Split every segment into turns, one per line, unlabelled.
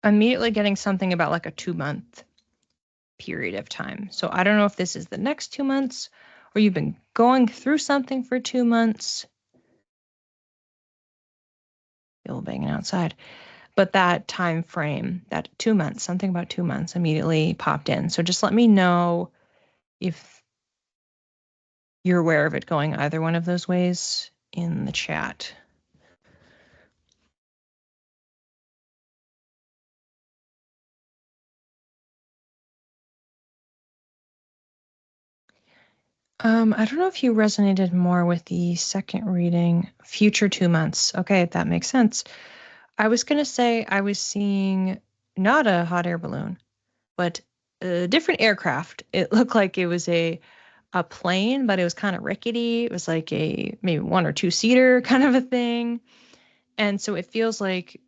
immediately getting something about like a 2-month period of time. So I don't know if this is the next 2 months or you've been going through something for 2 months. People banging outside. But that time frame, that 2 months, something about 2 months immediately popped in. So just let me know if you're aware of it going either one of those ways in the chat. I don't know if you resonated more with the second reading, future 2 months. Okay, that makes sense. I was going to say I was seeing not a hot air balloon, but a different aircraft. It looked like it was a plane, but it was kind of rickety. It was like a maybe 1 or 2 seater kind of a thing. And so it feels like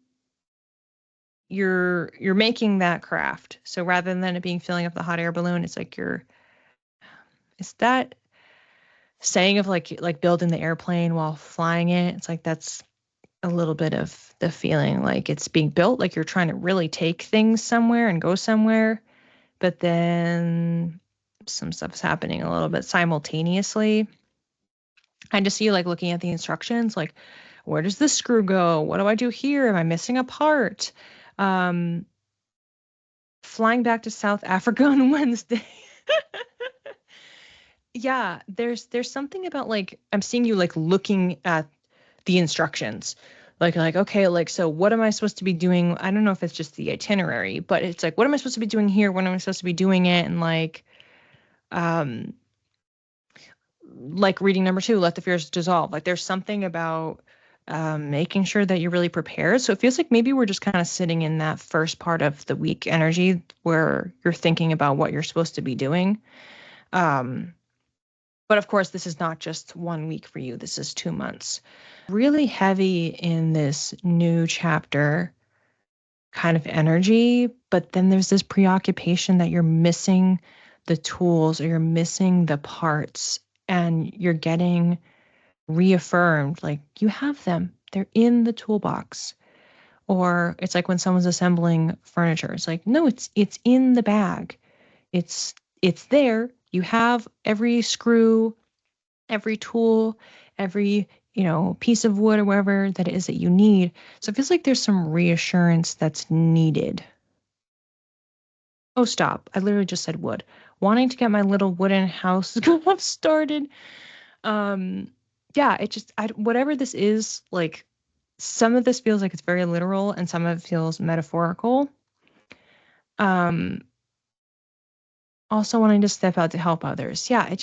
you're making that craft. So rather than it being filling up the hot air balloon, it's like is that saying of like building the airplane while flying it? It's like that's a little bit of the feeling like it's being built, like you're trying to really take things somewhere and go somewhere, but then some stuff's happening a little bit simultaneously. I just see you like looking at the instructions, like, where does this screw go? What do I do here? Am I missing a part? Flying back to South Africa on Wednesday. Yeah, there's something about like I'm seeing you like looking at the instructions. Like okay, like so what am I supposed to be doing? I don't know if it's just the itinerary, but it's like what am I supposed to be doing here? When am I supposed to be doing it? And like reading number 2, let the fears dissolve. Like there's something about making sure that you're really prepared. So it feels like maybe we're just kind of sitting in that first part of the week energy where you're thinking about what you're supposed to be doing. But of course, this is not just 1 week for you. This is 2 months. Really heavy in this new chapter kind of energy, but then there's this preoccupation that you're missing the tools or you're missing the parts and you're getting reaffirmed like you have them. They're in the toolbox. Or it's like when someone's assembling furniture. It's like, no, it's in the bag. It's there. You have every screw, every tool, every, piece of wood or whatever that it is that you need. So it feels like there's some reassurance that's needed. Oh, stop. I literally just said wood. Wanting to get my little wooden house started. Yeah, whatever this is, like some of this feels like it's very literal and some of it feels metaphorical. Also wanting to step out to help others. Yeah,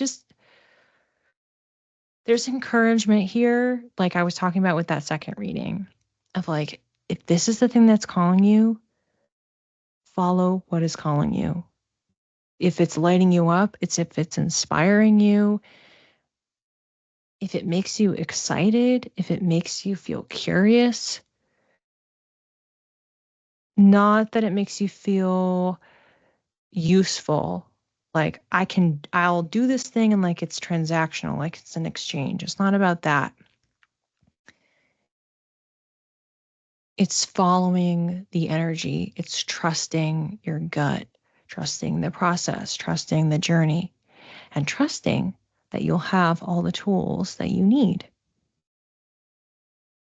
there's encouragement here, like I was talking about with that second reading, of like, if this is the thing that's calling you, follow what is calling you. If it's lighting you up, if it's inspiring you, if it makes you excited, if it makes you feel curious, not that it makes you feel useful. Like I'll do this thing and like it's transactional, like it's an exchange. It's not about that. It's following the energy. It's trusting your gut, trusting the process, trusting the journey, and trusting that you'll have all the tools that you need.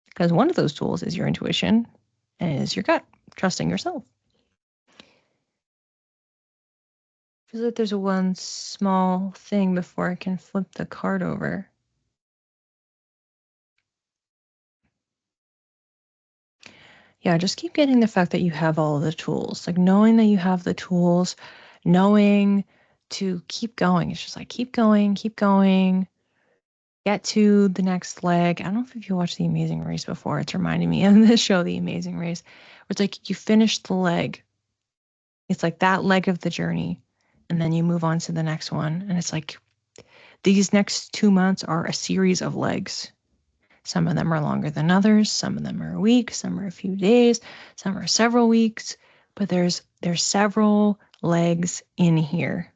Because one of those tools is your intuition and is your gut, trusting yourself. Feels like there's one small thing before I can flip the card over. Yeah, just keep getting the fact that you have all of the tools, like knowing that you have the tools, knowing to keep going. It's just like, keep going, get to the next leg. I don't know if you watched The Amazing Race before. It's reminding me of this show, The Amazing Race, where it's like you finish the leg. It's like that leg of the journey. And then you move on to the next one. And it's like these next 2 months are a series of legs. Some of them are longer than others. Some of them are a week. Some are a few days. Some are several weeks. But there's several legs in here.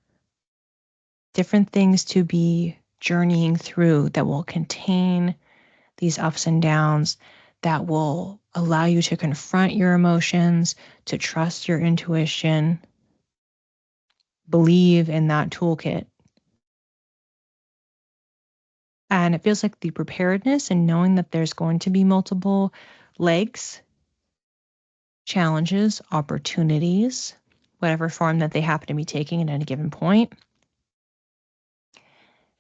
Different things to be journeying through that will contain these ups and downs, that will allow you to confront your emotions, to trust your intuition, believe in that toolkit. And it feels like the preparedness and knowing that there's going to be multiple legs, challenges, opportunities, whatever form that they happen to be taking at any given point.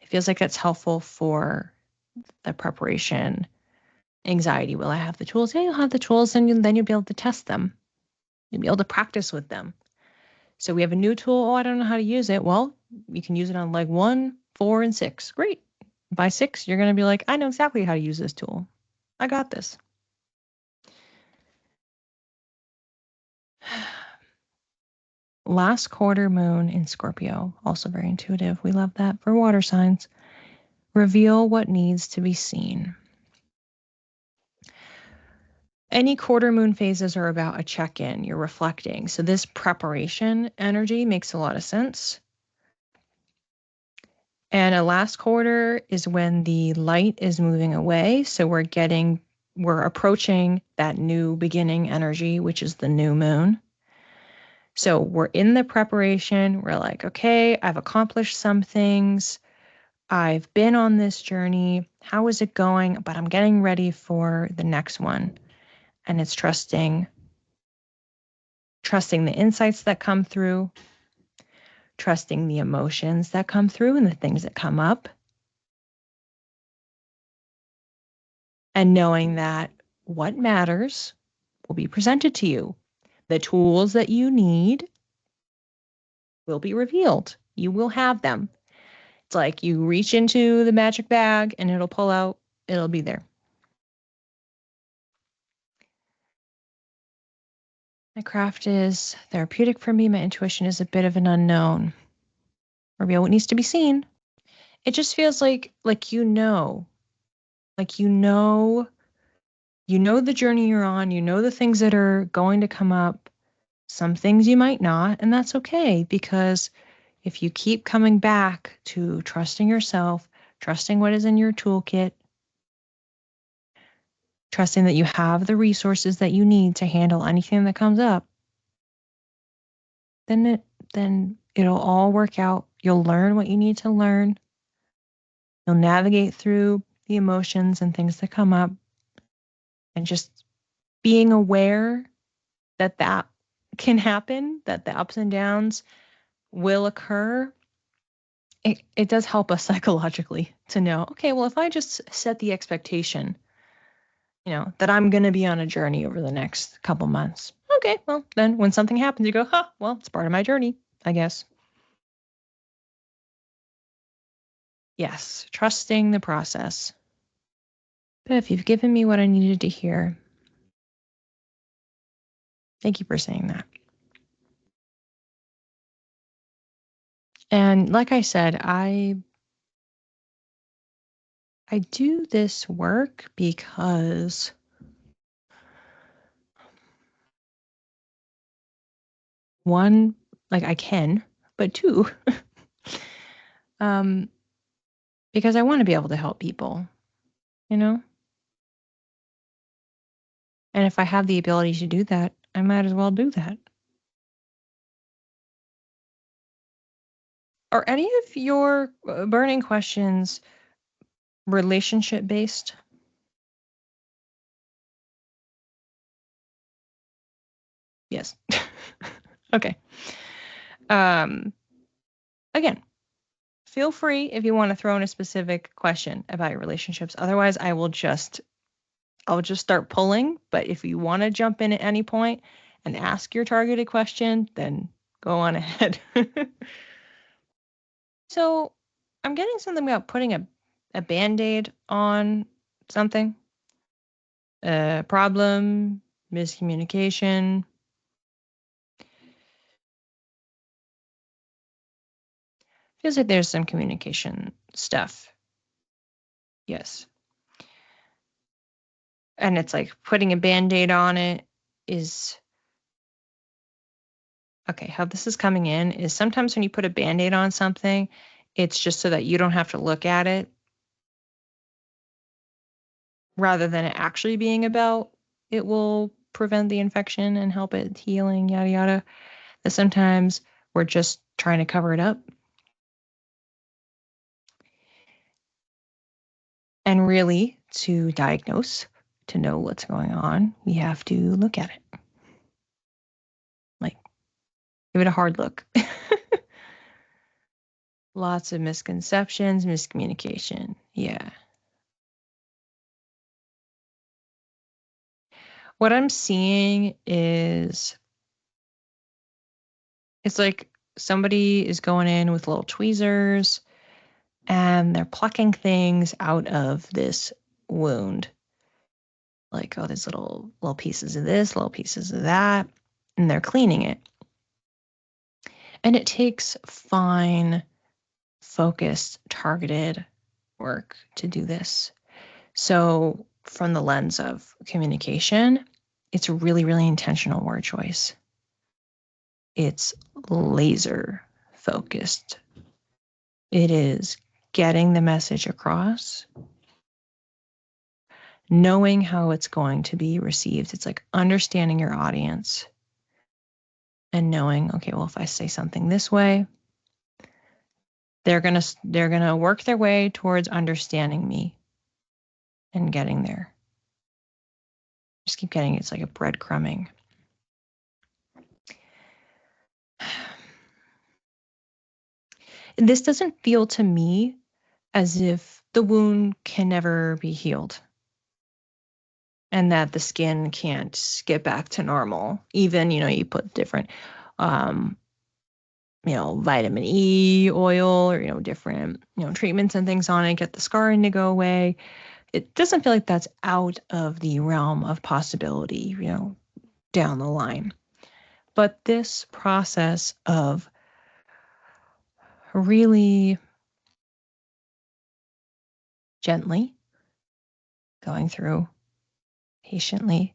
It feels like that's helpful for the preparation anxiety. Will I have the tools? Yeah, you'll have the tools, and then you'll be able to test them. You'll be able to practice with them. So we have a new tool. Oh, I don't know how to use it. Well, you can use it on leg 1, 4, and 6. Great. By 6, you're going to be like, I know exactly how to use this tool. I got this. Last quarter moon in Scorpio, also very intuitive. We love that for water signs. Reveal what needs to be seen. Any quarter moon phases are about a check-in. You're reflecting. So this preparation energy makes a lot of sense. And a last quarter is when the light is moving away. So we're approaching that new beginning energy, which is the new moon. So we're in the preparation. We're like, okay, I've accomplished some things. I've been on this journey. How is it going? But I'm getting ready for the next one. And it's trusting the insights that come through, trusting the emotions that come through and the things that come up, and knowing that what matters will be presented to you. The tools that you need will be revealed. You will have them. It's like you reach into the magic bag and it'll pull out, it'll be there. My craft is therapeutic for me. My intuition is a bit of an unknown. Reveal what needs to be seen. It just feels like you know the journey you're on, you know the things that are going to come up. Some things you might not, and that's okay, because if you keep coming back to trusting yourself, trusting what is in your toolkit, trusting that you have the resources that you need to handle anything that comes up, then it'll all work out. You'll learn what you need to learn. You'll navigate through the emotions and things that come up, and just being aware that can happen, that the ups and downs will occur. It does help us psychologically to know, okay, well, if I just set the expectation, that I'm going to be on a journey over the next couple months. Okay, well, then when something happens, you go, well, it's part of my journey, I guess. Yes, trusting the process. Bev, you've given me what I needed to hear. Thank you for saying that. And like I said, I do this work because one, like I can, but two, because I want to be able to help people, And if I have the ability to do that, I might as well do that. Are any of your burning questions relationship based? Yes. Okay. Again, feel free if you want to throw in a specific question about your relationships. Otherwise, I'll just start pulling. But if you want to jump in at any point and ask your targeted question, then go on ahead. So I'm getting something about putting a Band-Aid on something. Problem, miscommunication. Feels like there's some communication stuff. Yes. And it's like putting a Band-Aid on it is... Okay, how this is coming in is sometimes when you put a Band-Aid on something, it's just so that you don't have to look at it. rather than it actually being about it will prevent the infection and help it healing, yada, yada. That sometimes we're just trying to cover it up. And really, to diagnose, to know what's going on, we have to look at it. Like, give it a hard look. Lots of misconceptions, miscommunication. Yeah. What I'm seeing is it's like somebody is going in with little tweezers and they're plucking things out of this wound. Like, oh, there's little pieces of this, little pieces of that, and they're cleaning it. And it takes fine, focused, targeted work to do this. So from the lens of communication, it's really, really intentional word choice. It's laser focused. It is getting the message across, knowing how it's going to be received. It's like understanding your audience and knowing, okay, well, if I say something this way, they're gonna work their way towards understanding me and getting there. Just keep getting it. It's like a breadcrumbing. This doesn't feel to me as if the wound can never be healed and that the skin can't get back to normal. Even, you put different, vitamin E oil or, different, treatments and things on it, get the scarring to go away. It doesn't feel like that's out of the realm of possibility, down the line. But this process of really gently going through, patiently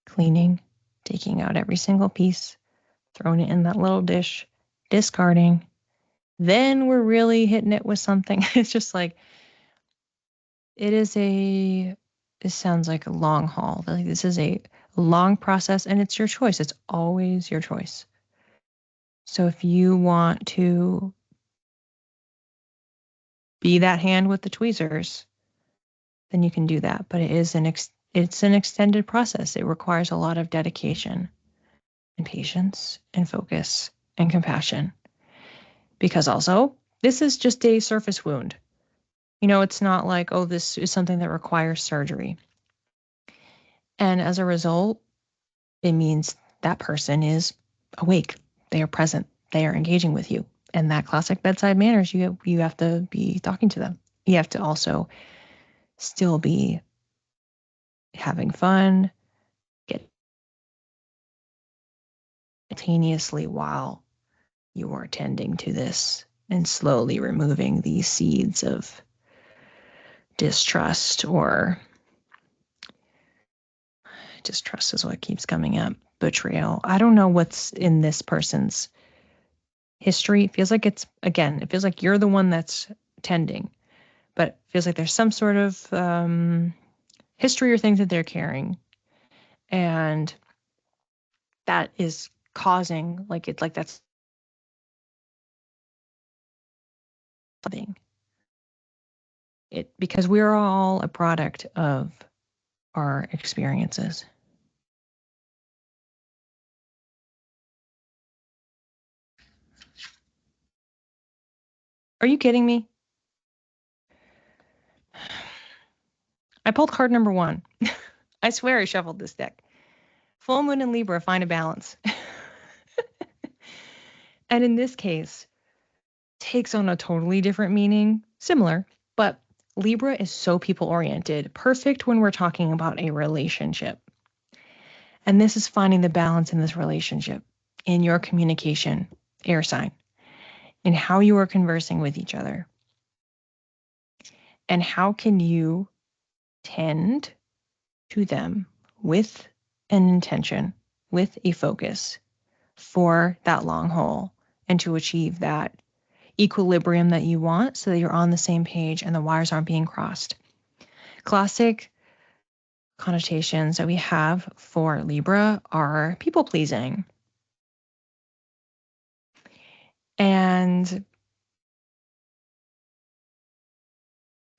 cleaning, taking out every single piece, throwing it in that little dish, discarding. Then we're really hitting it with something. It's just like, this sounds like a long haul. Like this is a long process and it's your choice. It's always your choice. So if you want to be that hand with the tweezers, then you can do that. But it's an extended process. It requires a lot of dedication and patience and focus and compassion. Because also, this is just a surface wound. It's not like, oh, this is something that requires surgery. And as a result, it means that person is awake. They are present. They are engaging with you. And that classic bedside manners, you have to be talking to them. You have to also still be having fun, get simultaneously while you are tending to this and slowly removing these seeds of distrust, or distrust is what keeps coming up. Betrayal. I don't know what's in this person's history. It feels like it feels like you're the one that's tending, but it feels like there's some sort of history or things that they're carrying. And that is causing, that's something. Because we're all a product of our experiences. Are you kidding me? I pulled card number 1. I swear I shuffled this deck. Full moon in Libra, find a balance. And in this case, takes on a totally different meaning, similar, but Libra is so people-oriented, perfect when we're talking about a relationship. And this is finding the balance in this relationship, in your communication, air sign, in how you are conversing with each other. And how can you tend to them with an intention, with a focus for that long haul, and to achieve that equilibrium that you want so that you're on the same page and the wires aren't being crossed. Classic connotations that we have for Libra are people pleasing. And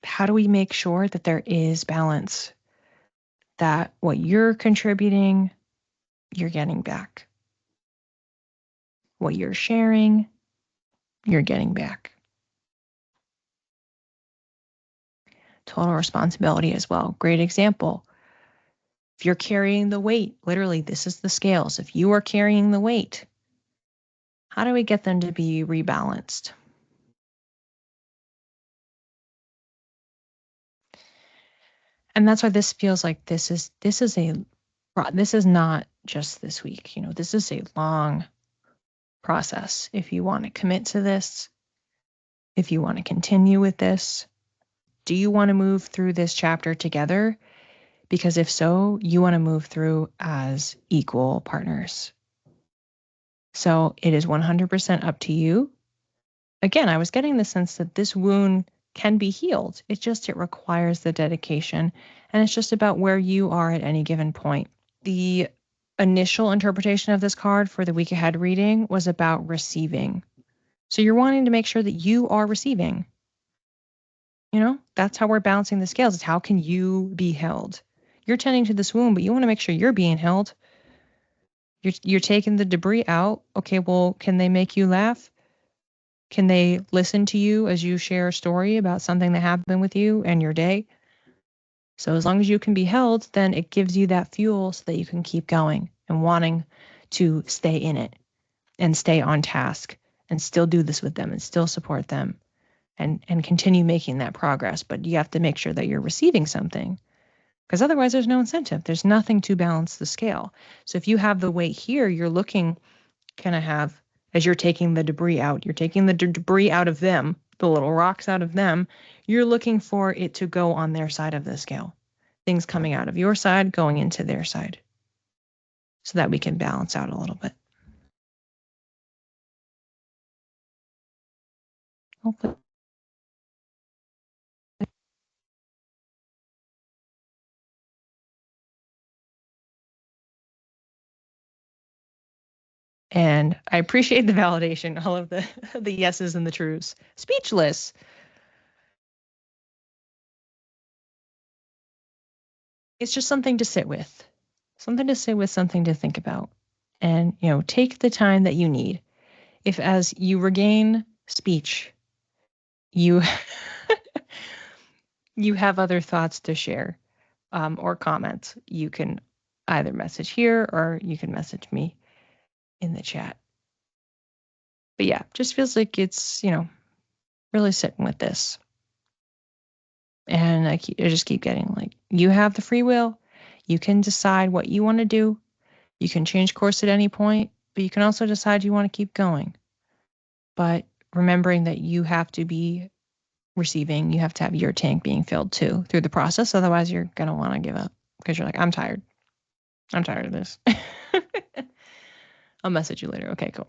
how do we make sure that there is balance? That what you're contributing, you're getting back. What you're sharing, you're getting back. Total responsibility as well. Great example. If you're carrying the weight, literally, this is the scales. If you are carrying the weight, how do we get them to be rebalanced? And that's why this feels like this is not just this week. This is a long process. If you want to commit to this, if you want to continue with this, do you want to move through this chapter together? Because if so, you want to move through as equal partners. So it is 100% up to you. Again, I was getting the sense that this wound can be healed. It requires the dedication. And it's just about where you are at any given point. The initial interpretation of this card for the week ahead reading was about receiving. So you're wanting to make sure that you are receiving. That's how we're balancing the scales. It's how can you be held? You're tending to this wound, but you want to make sure you're being held. You're taking the debris out. Okay, well, can they make you laugh? Can they listen to you as you share a story about something that happened with you and your day? So as long as you can be held, then it gives you that fuel so that you can keep going and wanting to stay in it and stay on task and still do this with them and still support them and continue making that progress. But you have to make sure that you're receiving something, because otherwise there's no incentive. There's nothing to balance the scale. So if you have the weight here, you're looking, can I have, as you're taking the debris out, you're taking the debris out of them, the little rocks out of them, you're looking for it to go on their side of the scale. Things coming out of your side, going into their side, so that we can balance out a little bit. Hopefully. And I appreciate the validation, all of the yeses and the trues. Speechless. It's just something to sit with. Something to sit with, something to think about. And, take the time that you need. If as you regain speech, you you have other thoughts to share, or comments, you can either message here or you can message me in the chat. But yeah, just feels like it's, really sitting with this. And I just keep getting like, you have the free will. You can decide what you want to do. You can change course at any point, but you can also decide you want to keep going. But remembering that you have to be receiving, you have to have your tank being filled too through the process. Otherwise, you're going to want to give up because you're like, I'm tired. I'm tired of this. I'll message you later. Okay, cool.